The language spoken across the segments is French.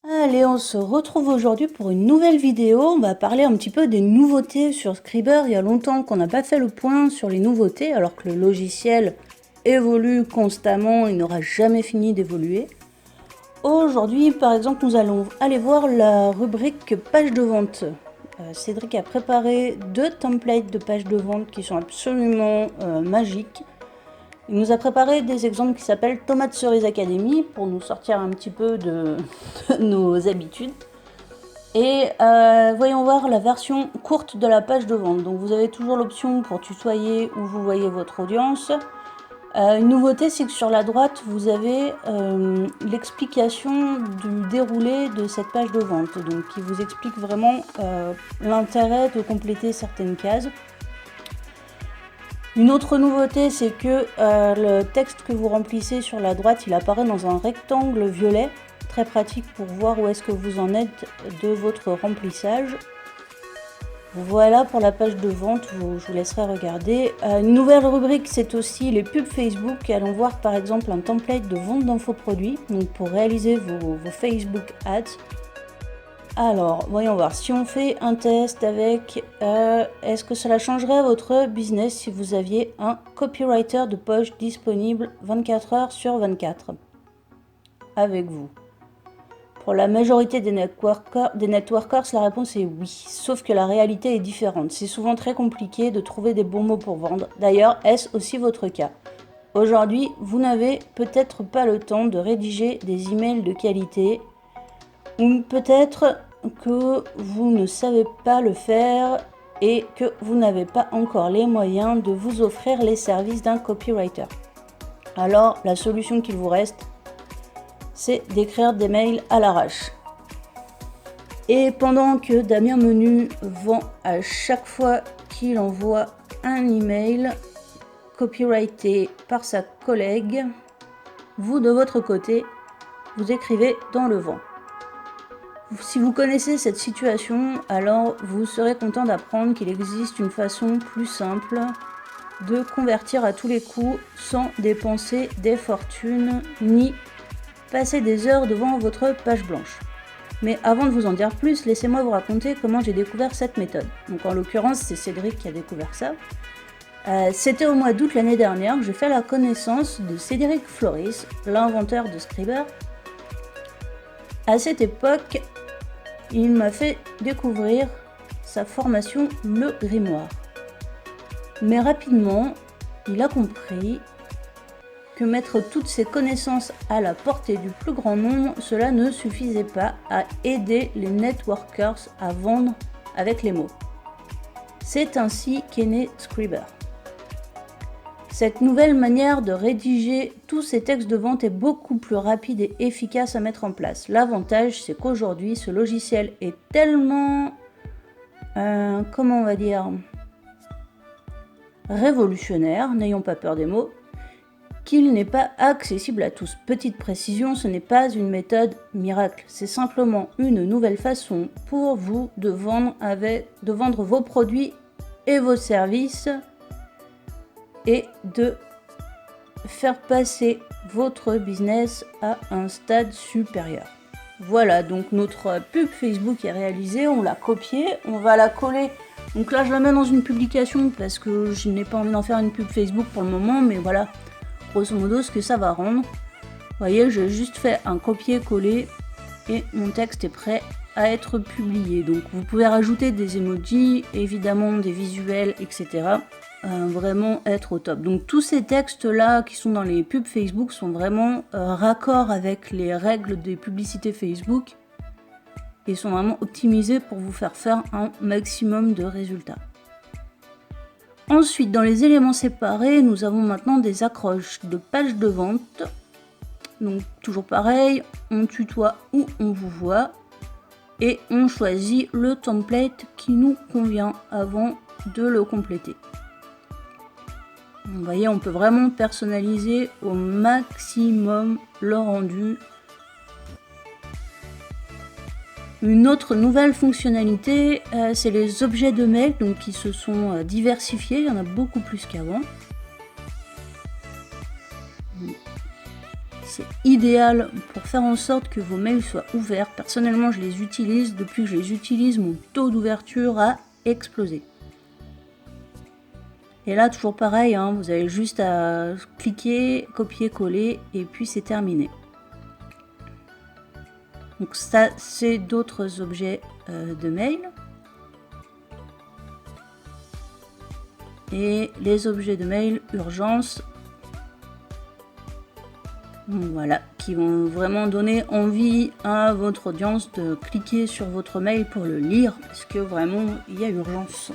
Allez, on se retrouve aujourd'hui pour une nouvelle vidéo. On va parler un petit peu des nouveautés sur Scriber. Il y a longtemps qu'on n'a pas fait le point sur les nouveautés, alors que le logiciel évolue constamment, il n'aura jamais fini d'évoluer. Aujourd'hui, par exemple, nous allons aller voir la rubrique page de vente. Cédric a préparé 2 templates de pages de vente qui sont absolument magiques. Il nous a préparé des exemples qui s'appellent Tomates Cerises Academy pour nous sortir un petit peu de nos habitudes. Et voyons voir la version courte de la page de vente. Donc vous avez toujours l'option pour tutoyer où vous voyez votre audience. Une nouveauté, c'est que sur la droite, vous avez l'explication du déroulé de cette page de vente. Donc qui vous explique vraiment l'intérêt de compléter certaines cases. Une autre nouveauté, c'est que le texte que vous remplissez sur la droite, il apparaît dans un rectangle violet, très pratique pour voir où est-ce que vous en êtes de votre remplissage. Voilà pour la page de vente, je vous laisserai regarder. Une nouvelle rubrique, c'est aussi les pubs Facebook. Allons voir par exemple un template de vente d'infoproduits, donc pour réaliser vos Facebook Ads. Alors, voyons voir, si on fait un test avec, est-ce que cela changerait votre business si vous aviez un copywriter de poche disponible 24 heures sur 24 avec vous? Pour la majorité des networkers, la réponse est oui, sauf que la réalité est différente. C'est souvent très compliqué de trouver des bons mots pour vendre. D'ailleurs, est-ce aussi votre cas? Aujourd'hui, vous n'avez peut-être pas le temps de rédiger des emails de qualité, ou peut-être que vous ne savez pas le faire et que vous n'avez pas encore les moyens de vous offrir les services d'un copywriter. Alors, la solution qu'il vous reste, c'est d'écrire des mails à l'arrache. Et pendant que Damien Menu vend à chaque fois qu'il envoie un email copyrighté par sa collègue, vous de votre côté, vous écrivez dans le vent. Si vous connaissez cette situation, alors vous serez content d'apprendre qu'il existe une façon plus simple de convertir à tous les coups sans dépenser des fortunes ni passer des heures devant votre page blanche. Mais avant de vous en dire plus, laissez-moi vous raconter comment j'ai découvert cette méthode. Donc en l'occurrence, c'est Cédric qui a découvert ça. C'était au mois d'août l'année dernière que j'ai fait la connaissance de Cédric Floris, l'inventeur de Scriber. À cette époque, il m'a fait découvrir sa formation Le Grimoire. Mais rapidement, il a compris que mettre toutes ses connaissances à la portée du plus grand nombre, cela ne suffisait pas à aider les networkers à vendre avec les mots. C'est ainsi qu'est né Scriber. Cette nouvelle manière de rédiger tous ces textes de vente est beaucoup plus rapide et efficace à mettre en place. L'avantage, c'est qu'aujourd'hui, ce logiciel est tellement, comment on va dire, révolutionnaire, n'ayons pas peur des mots, qu'il n'est pas accessible à tous. Petite précision, ce n'est pas une méthode miracle, c'est simplement une nouvelle façon pour vous de vendre vos produits et vos services et de faire passer votre business à un stade supérieur. Voilà, donc notre pub Facebook est réalisée, on l'a copiée, on va la coller. Donc là, je la mets dans une publication parce que je n'ai pas envie d'en faire une pub Facebook pour le moment, mais voilà, grosso modo, ce que ça va rendre. Vous voyez, j'ai juste fait un copier-coller et mon texte est prêt à être publié. Donc vous pouvez rajouter des emojis, évidemment des visuels, etc. Vraiment être au top. Donc tous ces textes-là qui sont dans les pubs Facebook sont vraiment raccords avec les règles des publicités Facebook et sont vraiment optimisés pour vous faire un maximum de résultats. Ensuite, dans les éléments séparés, nous avons maintenant des accroches de pages de vente. Donc toujours pareil, on tutoie ou on vous voit et on choisit le template qui nous convient avant de le compléter. Vous voyez, on peut vraiment personnaliser au maximum le rendu. Une autre nouvelle fonctionnalité, c'est les objets de mail donc, qui se sont diversifiés. Il y en a beaucoup plus qu'avant. C'est idéal pour faire en sorte que vos mails soient ouverts. Personnellement, je les utilise. Depuis que je les utilise, mon taux d'ouverture a explosé. Et là, toujours pareil, hein, vous avez juste à cliquer, copier-coller, et puis c'est terminé. Donc ça, c'est d'autres objets de mail. Et les objets de mail urgence, voilà, qui vont vraiment donner envie à votre audience de cliquer sur votre mail pour le lire, parce que vraiment, il y a urgence.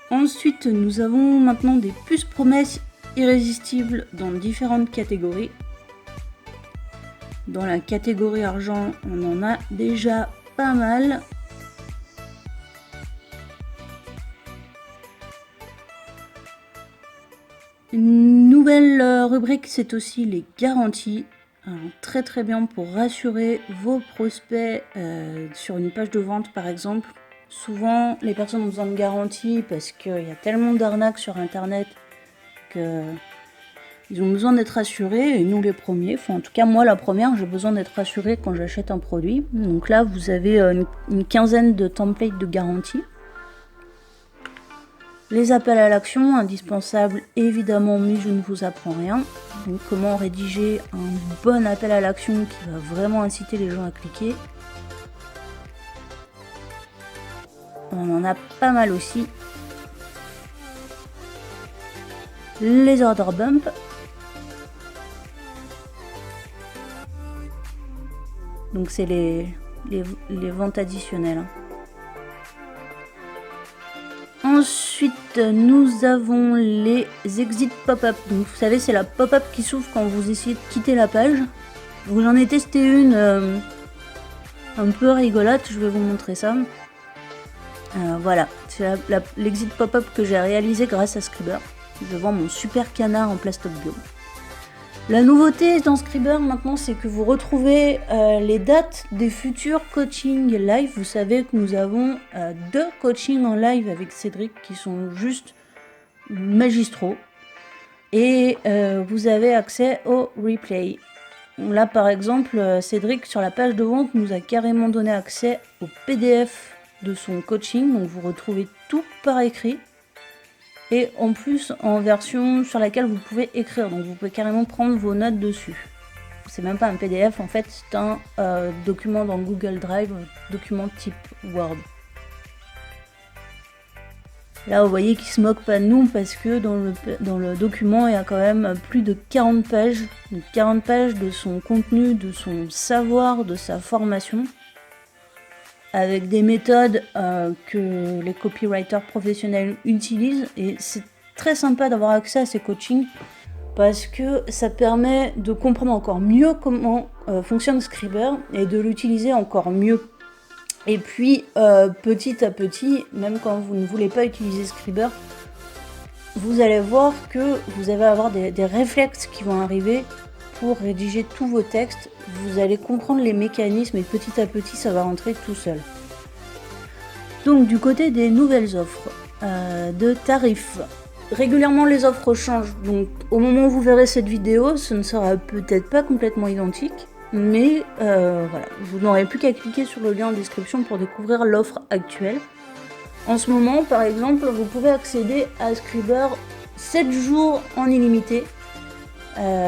Ensuite, nous avons maintenant des puces promesses irrésistibles dans différentes catégories. Dans la catégorie argent, on en a déjà pas mal. Une nouvelle rubrique, c'est aussi les garanties. Alors, très très bien pour rassurer vos prospects sur une page de vente par exemple. Souvent, les personnes ont besoin de garanties parce qu'il y a tellement d'arnaques sur internet qu'ils ont besoin d'être rassurés, et nous les premiers, enfin en tout cas moi la première, j'ai besoin d'être rassurée quand j'achète un produit. Donc là vous avez une quinzaine de templates de garantie. Les appels à l'action, indispensables évidemment, mais je ne vous apprends rien. Donc comment rédiger un bon appel à l'action qui va vraiment inciter les gens à cliquer. On en a pas mal aussi. Les order bump. Donc c'est les ventes additionnelles. Ensuite, nous avons les exit pop-up. Donc vous savez, c'est la pop-up qui s'ouvre quand vous essayez de quitter la page. Donc j'en ai testé une un peu rigolote, je vais vous montrer ça. Voilà, c'est l'exit pop-up que j'ai réalisé grâce à Scriber. Je vends mon super canard en plastoc bio. La nouveauté dans Scriber maintenant, c'est que vous retrouvez les dates des futurs coachings live. Vous savez que nous avons 2 coachings en live avec Cédric qui sont juste magistraux. Et vous avez accès au replay. Là par exemple, Cédric sur la page de vente nous a carrément donné accès au PDF de son coaching. Donc vous retrouvez tout par écrit. Et en plus en version sur laquelle vous pouvez écrire, donc vous pouvez carrément prendre vos notes dessus. C'est même pas un PDF, en fait c'est un document dans Google Drive, document type Word. Là vous voyez qu'il se moque pas de nous parce que dans le document il y a quand même plus de 40 pages, donc 40 pages de son contenu, de son savoir, de sa formation, avec des méthodes que les copywriters professionnels utilisent, et c'est très sympa d'avoir accès à ces coachings parce que ça permet de comprendre encore mieux comment fonctionne Scriber et de l'utiliser encore mieux. Et puis petit à petit, même quand vous ne voulez pas utiliser Scriber, vous allez voir que vous allez avoir des réflexes qui vont arriver pour rédiger tous vos textes. Vous allez comprendre les mécanismes et petit à petit ça va rentrer tout seul. Donc du côté des nouvelles offres de tarifs, régulièrement les offres changent. Donc au moment où vous verrez cette vidéo, ce ne sera peut-être pas complètement identique, mais voilà, vous n'aurez plus qu'à cliquer sur le lien en description pour découvrir l'offre actuelle. En ce moment, par exemple, vous pouvez accéder à Scriber 7 jours en illimité.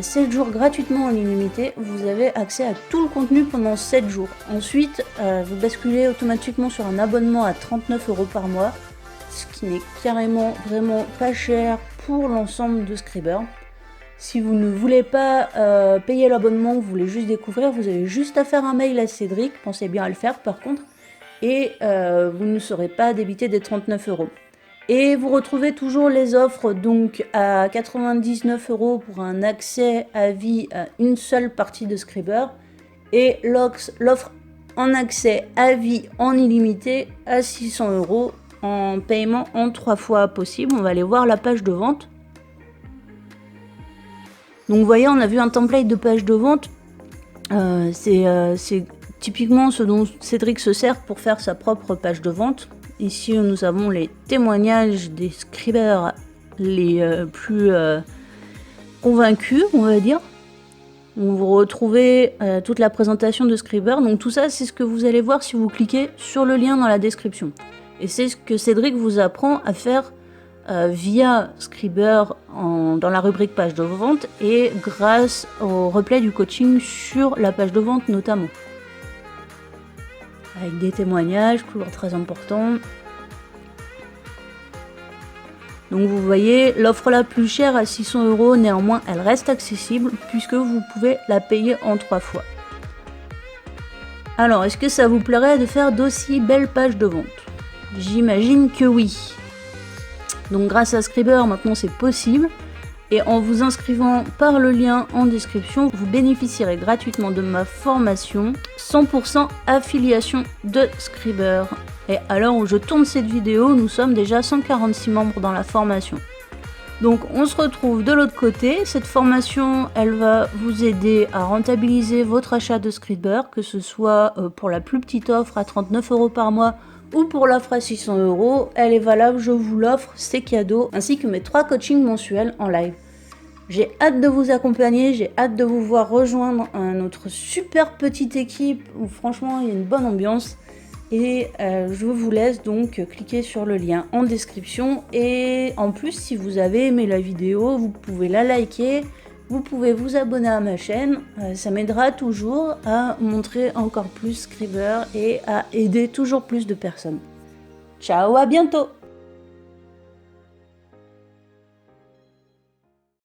7 jours gratuitement en illimité, vous avez accès à tout le contenu pendant 7 jours. Ensuite, vous basculez automatiquement sur un abonnement à 39 € par mois, ce qui n'est carrément vraiment pas cher pour l'ensemble de Scriber. Si vous ne voulez pas payer l'abonnement, vous voulez juste découvrir, vous avez juste à faire un mail à Cédric, pensez bien à le faire par contre, et vous ne serez pas débité des 39 €. Et vous retrouvez toujours les offres donc à 99 € pour un accès à vie à une seule partie de Scriber, et l'offre en accès à vie en illimité à 600 € en paiement en 3 fois possible. On va aller voir la page de vente. Donc vous voyez, on a vu un template de page de vente. C'est typiquement ce dont Cédric se sert pour faire sa propre page de vente. Ici, nous avons les témoignages des Scribers les plus convaincu, on va dire. Donc vous retrouvez toute la présentation de Scriber. Donc tout ça, c'est ce que vous allez voir si vous cliquez sur le lien dans la description. Et c'est ce que Cédric vous apprend à faire via Scriber dans la rubrique page de vente et grâce au replay du coaching sur la page de vente notamment. Avec des témoignages, toujours très importants. Donc vous voyez, l'offre la plus chère à 600 €, néanmoins elle reste accessible puisque vous pouvez la payer en 3 fois. Alors, est-ce que ça vous plairait de faire d'aussi belles pages de vente? J'imagine que oui. Donc grâce à Scriber, maintenant c'est possible. Et en vous inscrivant par le lien en description, vous bénéficierez gratuitement de ma formation 100% affiliation de Scriber. Et à l'heure où je tourne cette vidéo, nous sommes déjà 146 membres dans la formation. Donc on se retrouve de l'autre côté. Cette formation, elle va vous aider à rentabiliser votre achat de Scriber, que ce soit pour la plus petite offre à 39 € par mois ou pour l'offre à 600 €. Elle est valable, je vous l'offre, c'est cadeau, ainsi que mes 3 coachings mensuels en live. J'ai hâte de vous accompagner, j'ai hâte de vous voir rejoindre notre super petite équipe où franchement il y a une bonne ambiance. Et je vous laisse donc cliquer sur le lien en description. Et en plus, si vous avez aimé la vidéo, vous pouvez la liker, vous pouvez vous abonner à ma chaîne. Ça m'aidera toujours à montrer encore plus Scriber et à aider toujours plus de personnes. Ciao, à bientôt!